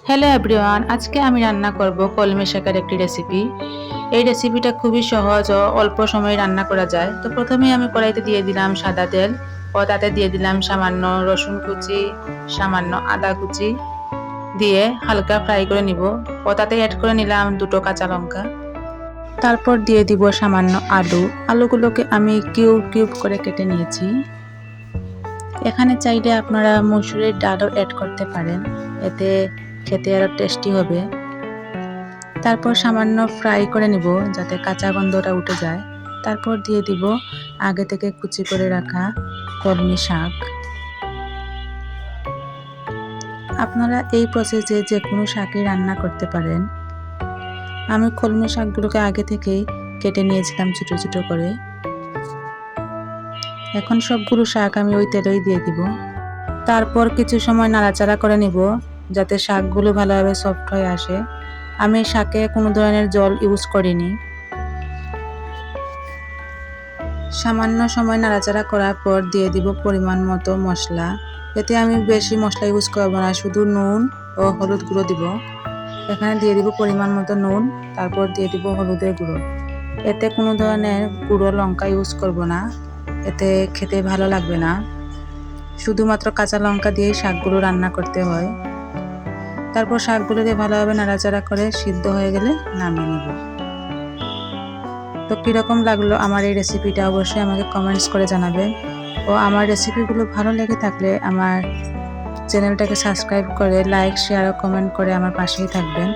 Hello everyone, আজকে আমি রান্না করব কলমি শাকের একটি রেসিপি। এই রেসিপিটা খুবই সহজ ও অল্প সময়ে রান্না করা যায়। তো প্রথমেই আমি কড়াইতে দিয়ে দিলাম সাদা তেল ও তাতে দিয়ে দিলাম সামান্য রসুন কুচি, সামান্য আদা কুচি দিয়ে হালকা ফ্রাই করে নিব ও তাতে অ্যাড করে নিলাম দুটো কাঁচা লঙ্কা। তারপর দিয়ে দিব সামান্য আলুগুলোকে আমি কিউব কিউব করে কেটে নিয়েছি। এখানে চাইলে আপনারা মসুরের ডালও অ্যাড করতে পারেন, এতে খেতে আরো টেস্টি হবে। তারপর সামান্য ফ্রাই করে নিব যাতে কাঁচা গন্ধটা উঠে যায়। তারপর দিয়ে দিব আগে থেকে কুচি করে রাখা কলমি শাক। আপনারা এই প্রসেসে যে কোনো শাকই রান্না করতে পারেন। আমি কলমি শাকগুলোকে আগে থেকেই কেটে নিয়েছিলাম ছোট ছোট করে। এখন সবগুলো শাক আমি ওই তেলেই দিয়ে দিব। তারপর কিছু সময় নাড়াচাড়া করে নিব যাতে শাকগুলো ভালোভাবে সফট হয়ে আসে। আমি শাকে কোনো ধরনের জল ইউজ করিনি। সামান্য সময় নাড়াচাড়া করার পর দিয়ে দিব পরিমাণ মতো মশলা। এতে আমি বেশি মশলা ইউজ করব না, শুধু নুন ও হলুদ গুঁড়ো দিব। এখানে দিয়ে দিব পরিমাণ মতো নুন, তারপর দিয়ে দিব হলুদের গুঁড়ো। এতে কোনো ধরনের গুঁড়ো লঙ্কা ইউজ করব না, এতে খেতে ভালো লাগবে না। শুধুমাত্র কাঁচা লঙ্কা দিয়েই শাকগুলো রান্না করতে হয়। তারপর শাকগুলো দিয়ে ভালোভাবে নাড়াচাড়া করে সিদ্ধ হয়ে গেলে নামিয়ে নেব। তো কীরকম লাগলো আমার এই রেসিপিটা অবশ্যই আমাকে কমেন্টস করে জানাবেন। ও আমার রেসিপিগুলো ভালো লেগে থাকলে আমার চ্যানেলটাকে সাবস্ক্রাইব করে লাইক, শেয়ার ও কমেন্ট করে আমার পাশেই থাকবেন।